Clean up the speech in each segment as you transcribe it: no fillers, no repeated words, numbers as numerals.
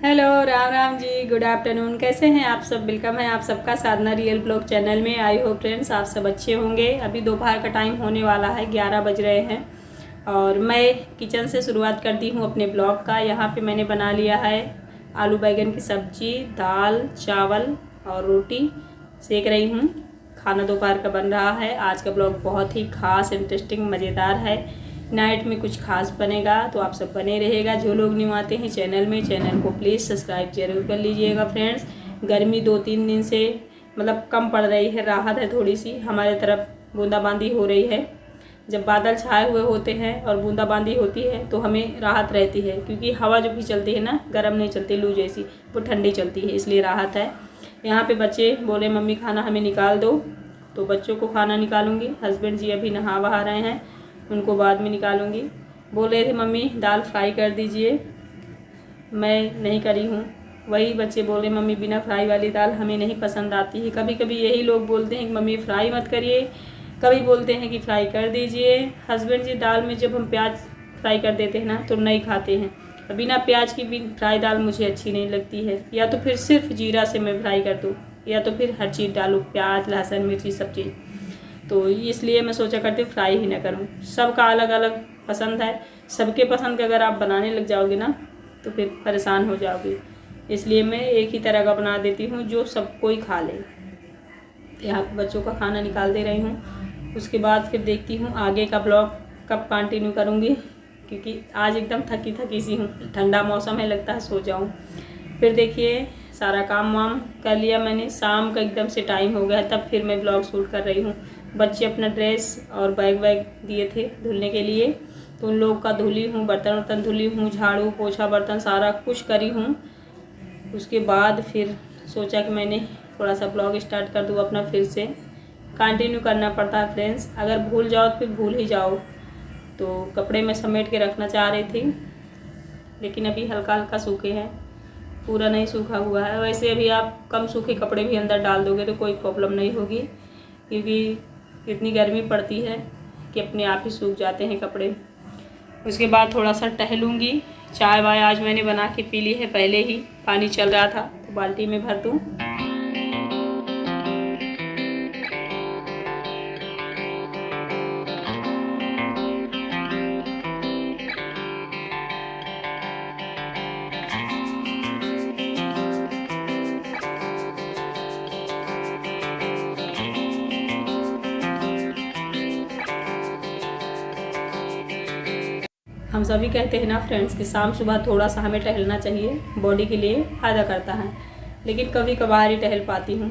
Hello, Ram Ram ji, good afternoon. कैसे हैं आप सब? वेलकम है आप सबका साधना रियल ब्लॉग चैनल में। आई होप फ्रेंड्स आप सब अच्छे होंगे। अभी दोपहर का टाइम होने वाला है, 11 बज रहे हैं और मैं किचन से शुरुआत करती हूँ अपने ब्लॉग का। यहाँ पे मैंने बना लिया है आलू बैगन की सब्जी, दाल, चावल और रोटी सेक रही हूँ। खाना दोपहर का बन रहा है। आज का ब्लॉग बहुत ही खास, इंटरेस्टिंग, मज़ेदार है। नाइट में कुछ खास बनेगा तो आप सब बने रहेगा। जो लोग न्यू आते हैं चैनल को प्लीज़ सब्सक्राइब जरूर कर लीजिएगा फ्रेंड्स। गर्मी 2-3 दिन से मतलब कम पड़ रही है, राहत है थोड़ी सी। हमारे तरफ बूंदाबांदी हो रही है। जब बादल छाए हुए होते हैं और बूंदाबांदी होती है तो हमें राहत रहती है, क्योंकि हवा जो भी चलती है ना, गर्म नहीं चलती, लू जैसी, वो ठंडी चलती है, इसलिए राहत है। यहाँ पे बच्चे बोले मम्मी खाना हमें निकाल दो, तो बच्चों को खाना निकालूंगी। हस्बैंड जी अभी नहा वहा रहे हैं, उनको बाद में निकालूंगी। बोल रहे थे मम्मी दाल फ्राई कर दीजिए, मैं नहीं करी हूँ। वही बच्चे बोले मम्मी बिना फ्राई वाली दाल हमें नहीं पसंद आती है। कभी कभी यही लोग बोलते हैं कि मम्मी फ्राई मत करिए, कभी बोलते हैं कि फ्राई कर दीजिए। हस्बैंड जी दाल में जब हम प्याज फ्राई कर देते हैं ना तो नहीं खाते हैं। बिना प्याज की भी फ्राई दाल मुझे अच्छी नहीं लगती है। या तो फिर सिर्फ जीरा से मैं फ्राई कर दूँ, या तो फिर हर चीज़ डालूँ, प्याज, लहसुन, मिर्ची, सब चीज़। तो इसलिए मैं सोचा करती हूँ फ्राई ही ना करूँ। सबका अलग अलग पसंद है। सबके पसंद का अगर आप बनाने लग जाओगे ना तो फिर परेशान हो जाओगे। इसलिए मैं एक ही तरह का बना देती हूँ जो सब कोई खा ले। यहाँ पे बच्चों का खाना निकाल दे रही हूँ। उसके बाद फिर देखती हूँ आगे का ब्लॉग कब कंटिन्यू करूँगी, क्योंकि आज एकदम थकी थकी सी हूँ। ठंडा मौसम है, लगता है सो जाऊँ। फिर देखिए सारा काम वाम कर लिया मैंने। शाम का एकदम से टाइम हो गया, तब फिर मैं ब्लॉग शूट कर रही हूँ। बच्चे अपना ड्रेस और बैग वैग दिए थे धुलने के लिए, तो उन लोग का धुली हूँ। बर्तन वर्तन धुली हूँ, झाड़ू पोछा बर्तन सारा कुछ करी हूँ। उसके बाद फिर सोचा कि मैंने थोड़ा सा ब्लॉग स्टार्ट कर दूँ अपना। फिर से कंटिन्यू करना पड़ता है फ्रेंड्स। अगर भूल जाओ तो फिर भूल ही जाओ। तो कपड़े में समेट के रखना चाह रही थी, लेकिन अभी हल्का हल्का सूखे हैं, पूरा नहीं सूखा हुआ है। वैसे अभी आप कम सूखे कपड़े भी अंदर डाल दोगे तो कोई प्रॉब्लम नहीं होगी, क्योंकि इतनी गर्मी पड़ती है कि अपने आप ही सूख जाते हैं कपड़े। उसके बाद थोड़ा सा टहलूँगी। चाय वाय आज मैंने बना के पी ली है पहले ही, पानी चल रहा था तो बाल्टी में भर दूँ। हम सभी कहते हैं ना फ्रेंड्स कि शाम सुबह थोड़ा सा हमें टहलना चाहिए, बॉडी के लिए फ़ायदा करता है। लेकिन कभी कभार ही टहल पाती हूँ।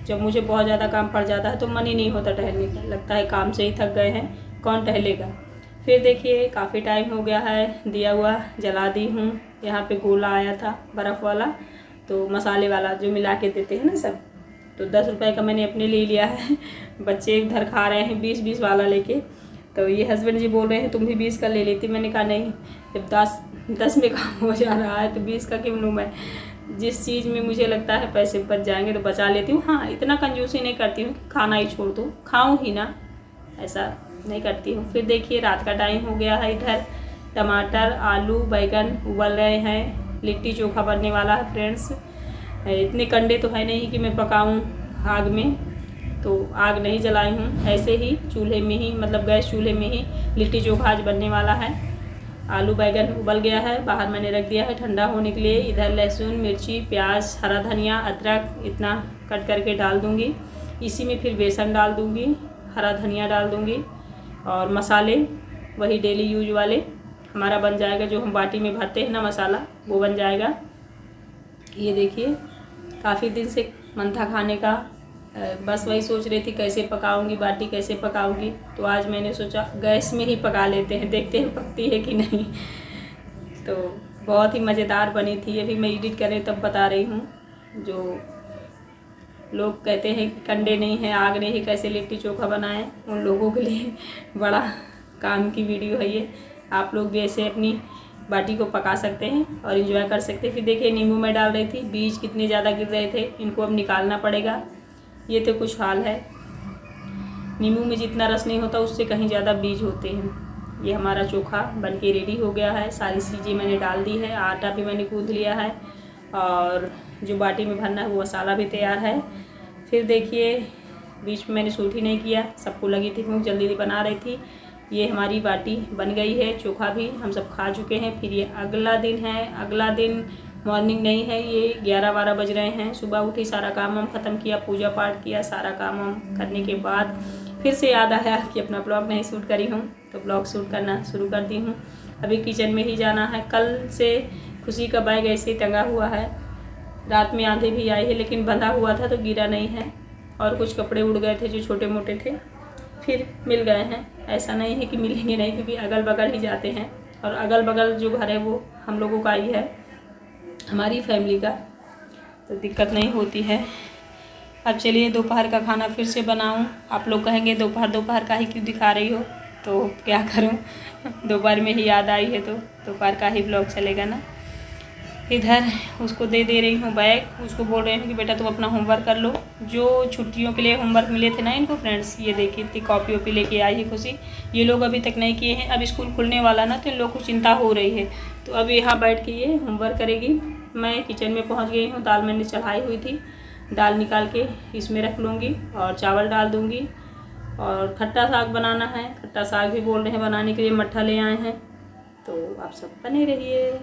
जब मुझे बहुत ज़्यादा काम पड़ जाता है तो मन ही नहीं होता टहलने का। लगता है काम से ही थक गए हैं, कौन टहलेगा। फिर देखिए काफ़ी टाइम हो गया है, दिया हुआ जला दी हूँ। यहाँ पे गोला आया था बर्फ़ वाला, तो मसाले वाला जो मिला के देते हैं ना सब, तो 10 रुपये का मैंने अपने ले लिया है। बच्चे इधर खा रहे हैं 20-20 वाला लेके। तो ये हस्बैंड जी बोल रहे हैं तुम भी 20 का ले लेती। मैंने कहा नहीं, जब 10 में काम हो जा रहा है तो 20 का क्यों लूँ मैं। जिस चीज़ में मुझे लगता है पैसे बच जाएंगे तो बचा लेती हूँ। हाँ, इतना कंजूसी नहीं करती हूँ कि खाना ही छोड़ दूँ, खाऊँ ही ना, ऐसा नहीं करती हूँ। फिर देखिए रात का टाइम हो गया है। इधर टमाटर, आलू, बैगन उबल रहे हैं। लिट्टी चोखा बनने वाला है फ्रेंड्स। इतने कंडे तो है नहीं कि मैं पकाऊँ आग में, तो आग नहीं जलाई हूँ, ऐसे ही चूल्हे में ही, मतलब गैस चूल्हे में ही लिट्टी चोखा आज बनने वाला है। आलू बैगन उबल गया है, बाहर मैंने रख दिया है ठंडा होने के लिए। इधर लहसुन, मिर्ची, प्याज, हरा धनिया, अदरक इतना कट करके डाल दूँगी। इसी में फिर बेसन डाल दूँगी, हरा धनिया डाल दूँगी और मसाले वही डेली यूज वाले हमारा बन जाएगा। जो हम बाटी में भरते हैं ना मसाला, वो बन जाएगा। ये देखिए काफ़ी दिन से मन था खाने का, बस वही सोच रही थी कैसे पकाऊंगी बाटी, कैसे पकाऊंगी। तो आज मैंने सोचा गैस में ही पका लेते हैं, देखते हैं पकती है कि नहीं। तो बहुत ही मज़ेदार बनी थी। अभी मैं एडिट करें तब बता रही हूँ। जो लोग कहते हैं कि कंडे नहीं है, आग नहीं है, कैसे लिट्टी चोखा बनाएं, उन लोगों के लिए बड़ा काम की वीडियो है ये। आप लोग भी ऐसे अपनी बाटी को पका सकते हैं और एंजॉय कर सकते हैं। फिर देखिए नींबू मैं डाल रही थी, बीज कितने ज़्यादा गिर रहे थे, इनको अब निकालना पड़ेगा। ये तो कुछ हाल है, नींबू में जितना रस नहीं होता उससे कहीं ज़्यादा बीज होते हैं। ये हमारा चोखा बनके रेडी हो गया है। सारी चीज़ें मैंने डाल दी है, आटा भी मैंने गूँथ लिया है और जो बाटी में भरना है वो मसाला भी तैयार है। फिर देखिए बीच में मैंने शूट ही नहीं किया, सबको लगी थी भूख, जल्दी जल्दी बना रही थी। ये हमारी बाटी बन गई है, चोखा भी हम सब खा चुके हैं। फिर ये अगला दिन है, अगला दिन मॉर्निंग नहीं है, ये 11-12 बज रहे हैं। सुबह उठी, सारा काम हम ख़त्म किया, पूजा पाठ किया, सारा काम हम करने के बाद फिर से याद आया कि अपना ब्लॉग नहीं शूट करी हूँ, तो ब्लॉग शूट करना शुरू कर दी हूँ। अभी किचन में ही जाना है। कल से खुशी का बैग ऐसे ही टंगा हुआ है, रात में आंधी भी आई है लेकिन बंधा हुआ था तो गिरा नहीं है। और कुछ कपड़े उड़ गए थे जो छोटे मोटे थे, फिर मिल गए हैं। ऐसा नहीं है कि मिलेंगे नहीं, क्योंकि अगल बगल ही जाते हैं और अगल बगल जो घर है वो हम लोगों का ही है, हमारी फैमिली का, तो दिक्कत नहीं होती है। अब चलिए दोपहर का खाना फिर से बनाऊं। आप लोग कहेंगे दोपहर का ही क्यों दिखा रही हो, तो क्या करूं, दोपहर में ही याद आई है तो दोपहर का ही ब्लॉग चलेगा ना। इधर उसको दे रही हूँ बैग, उसको बोल रहे हैं कि बेटा तुम अपना होमवर्क कर लो। जो छुट्टियों के लिए होमवर्क मिले थे ना इनको फ्रेंड्स, ये देखिए इतनी कॉपी वॉपी लेके आई है खुशी। ये लोग अभी तक नहीं किए हैं। अब स्कूल खुलने वाला ना तो इन लोग को चिंता हो रही है, तो अब यहाँ बैठ के ये होमवर्क करेगी। मैं किचन में पहुँच गई हूँ। दाल मैंने चढ़ाई हुई थी, दाल निकाल के इसमें रख लूँगी और चावल डाल दूँगी। और खट्टा साग बनाना है, खट्टा साग भी बोल रहे हैं बनाने के लिए, मट्ठा ले आए हैं, तो आप सब बने रहिए।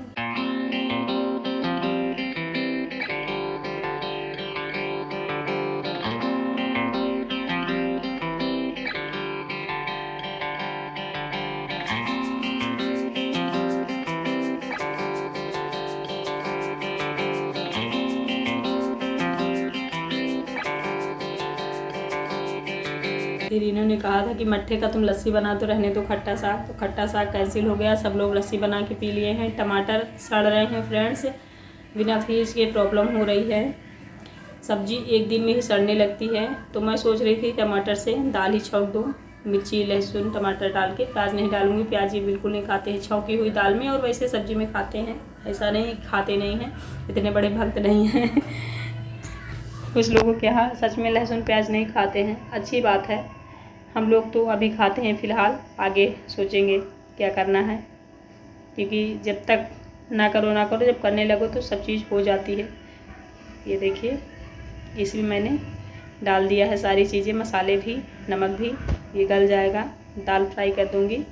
फिर इन्होंने कहा था कि मट्ठे का तुम लस्सी बना तो रहने दो खट्टा साग, तो खट्टा साग कैंसिल हो गया। सब लोग लस्सी बना के पी लिए हैं। टमाटर सड़ रहे हैं फ्रेंड्स, बिना फ्रीज के प्रॉब्लम हो रही है। सब्जी एक दिन में ही सड़ने लगती है, तो मैं सोच रही थी टमाटर से दाल ही छौंक दूँ, मिर्ची लहसुन टमाटर डाल के। प्याज नहीं डालूँगी, प्याज ये बिल्कुल नहीं खाते हैं छौंकी हुई दाल में, और वैसे सब्जी में खाते हैं, ऐसा नहीं खाते नहीं हैं, इतने बड़े भक्त नहीं हैं। कुछ लोगों के यहाँ सच में लहसुन प्याज नहीं खाते हैं, अच्छी बात है। हम लोग तो अभी खाते हैं फ़िलहाल, आगे सोचेंगे क्या करना है, क्योंकि जब तक ना करो, जब करने लगो तो सब चीज़ हो जाती है। ये देखिए इसमें मैंने डाल दिया है सारी चीज़ें, मसाले भी, नमक भी। ये गल जाएगा, दाल फ्राई कर दूँगी,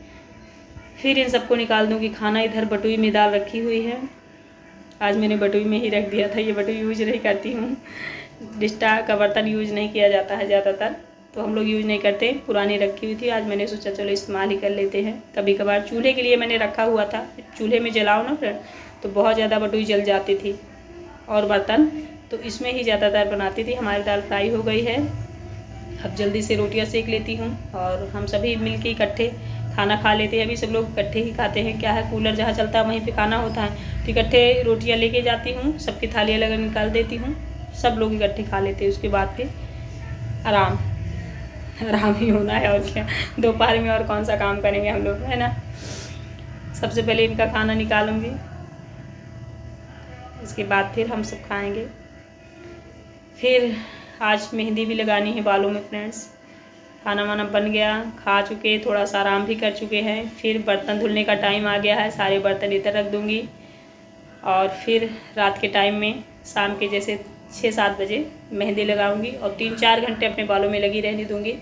फिर इन सबको निकाल दूँगी खाना। इधर बटुई में दाल रखी हुई है, आज मैंने बटुई में ही रख दिया था। ये बटुई यूज नहीं करती हूँ, डिस्टा का बर्तन यूज नहीं किया जाता है ज़्यादातर, तो हम लोग यूज नहीं करते। पुरानी रखी हुई थी, आज मैंने सोचा चलो इस्तेमाल ही कर लेते हैं। कभी कभार चूल्हे के लिए मैंने रखा हुआ था, चूल्हे में जलाओ ना फ्रेंड तो बहुत ज़्यादा बटुई जल जाती थी और बर्तन, तो इसमें ही ज़्यादातर बनाती थी। हमारी दाल फ्राई हो गई है, अब जल्दी से रोटियां सेक लेती हूँ और हम सभी मिल के इकट्ठे खाना खा लेते हैं। अभी सब लोग इकट्ठे ही खाते हैं, क्या है कूलर जहाँ चलता है वहीं पे खाना होता है, तो इकट्ठे रोटियां लेके जाती हूँ, सबकी थालियाँ अलग निकाल देती हूँ, सब लोग इकट्ठे खा लेते हैं। उसके बाद फिर आराम ही होना है, और क्या, दोपहर में और कौन सा काम करेंगे हम लोग, है ना। सबसे पहले इनका खाना निकालूंगी, इसके बाद फिर हम सब खाएंगे। फिर आज मेहंदी भी लगानी है बालों में फ्रेंड्स। खाना वाना बन गया, खा चुके, थोड़ा सा आराम भी कर चुके हैं। फिर बर्तन धुलने का टाइम आ गया है, सारे बर्तन इधर रख दूँगी और फिर रात के टाइम में शाम के जैसे 6-7 बजे मेहंदी लगाऊंगी और 3-4 घंटे अपने बालों में लगी रहने दूँगी,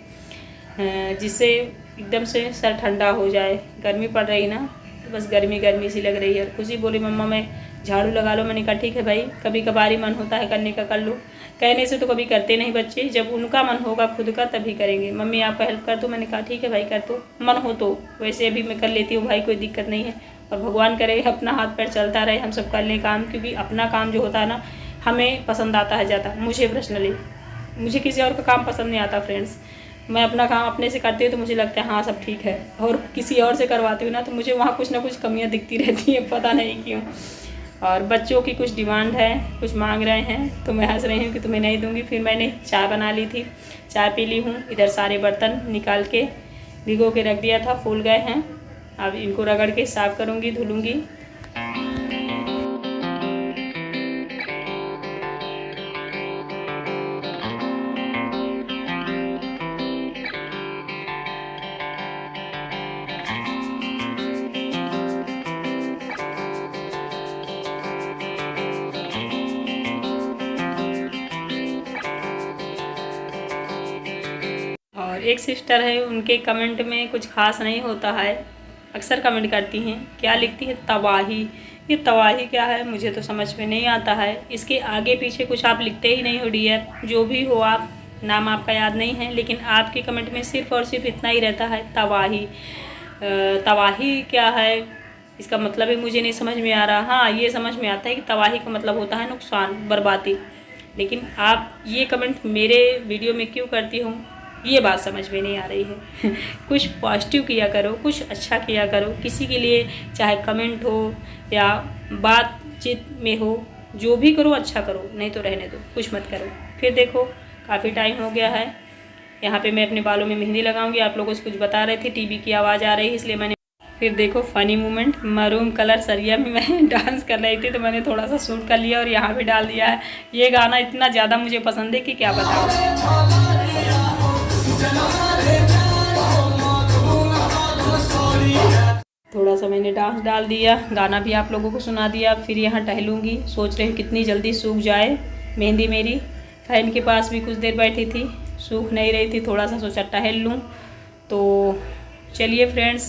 जिससे एकदम से सर ठंडा हो जाए। गर्मी पड़ रही ना, तो बस गर्मी सी लग रही है। खुशी बोली मम्मा मैं झाड़ू लगा लो, मैंने कहा ठीक है भाई, कभी कभार ही मन होता है करने का, कर लो। कहने से तो कभी करते नहीं बच्चे, जब उनका मन होगा खुद का तभी करेंगे। मम्मी आप हेल्प कर दो, मैंने कहा ठीक है भाई कर दो, मन हो तो। वैसे अभी मैं कर लेती हूँ भाई, कोई दिक्कत नहीं है, और भगवान करे अपना हाथ पैर चलता रहे, हम सब कर लें काम, क्योंकि अपना काम जो होता है ना हमें पसंद आता है ज़्यादा। मुझे पर्सनली, मुझे किसी और का काम पसंद नहीं आता फ्रेंड्स। मैं अपना काम अपने से करती हूँ तो मुझे लगता है हाँ सब ठीक है, और किसी और से करवाती हूँ ना तो मुझे वहाँ कुछ ना कुछ कमियाँ दिखती रहती हैं, पता नहीं क्यों। और बच्चों की कुछ डिमांड है, कुछ मांग रहे हैं, तो मैं हंस रही हूँ कि तुम्हें नहीं दूँगी। फिर मैंने चाय बना ली थी, चाय पी ली हूँ। इधर सारे बर्तन निकाल के भिगो के रख दिया था, फूल गए हैं। अब इनको रगड़ के साफ़ करूँगी, धुलूँगी। एक सिस्टर है, उनके कमेंट में कुछ खास नहीं होता है, अक्सर कमेंट करती हैं, क्या लिखती है, तबाही। ये तबाही क्या है मुझे तो समझ में नहीं आता है। इसके आगे पीछे कुछ आप लिखते ही नहीं हो डियर, जो भी हो आप, नाम आपका याद नहीं है, लेकिन आपके कमेंट में सिर्फ़ और सिर्फ इतना ही रहता है, तबाही। तबाही क्या है, इसका मतलब ही मुझे नहीं समझ में आ रहा। हाँ, ये समझ में आता है कि तबाही का मतलब होता है नुकसान, बर्बादी, लेकिन आप ये कमेंट मेरे वीडियो में क्यों करती हूँ, ये बात समझ में नहीं आ रही है। कुछ पॉजिटिव किया करो, कुछ अच्छा किया करो किसी के लिए, चाहे कमेंट हो या बातचीत में हो, जो भी करो अच्छा करो, नहीं तो रहने दो, कुछ मत करो। फिर देखो काफ़ी टाइम हो गया है, यहाँ पे मैं अपने बालों में मेहंदी लगाऊंगी। आप लोगों को कुछ बता रहे थे, टीवी की आवाज़ आ रही है इसलिए मैंने। फिर देखो फ़नी मोमेंट, मरूम कलर सरिया में मैं डांस कर रही थी तो मैंने थोड़ा सा शूट कर लिया और यहाँ पे डाल दिया है। ये गाना इतना ज़्यादा मुझे पसंद है कि क्या बताऊँ। थोड़ा सा मैंने डांस डाल दिया, गाना भी आप लोगों को सुना दिया। फिर यहाँ टहलूँगी, सोच रही हूँ कितनी जल्दी सूख जाए मेहंदी मेरी। फैन के पास भी कुछ देर बैठी थी, सूख नहीं रही थी, थोड़ा सा सोचा टहल लूँ। तो चलिए फ्रेंड्स,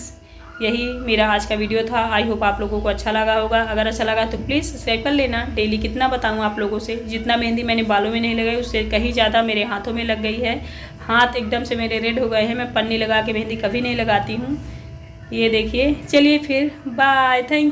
यही मेरा आज का वीडियो था। आई होप आप लोगों को अच्छा लगा होगा। अगर अच्छा लगा तो प्लीज़ सब्सक्राइब कर लेना। डेली कितना बताऊँ आप लोगों से, जितना मेहंदी मैंने बालों में नहीं लगाई उससे कहीं ज़्यादा मेरे हाथों में लग गई है। हाथ एकदम से मेरे रेड हो गए हैं। मैं पन्नी लगा के मेहंदी कभी नहीं लगाती हूँ, ये देखिए। चलिए फिर बाय, थैंक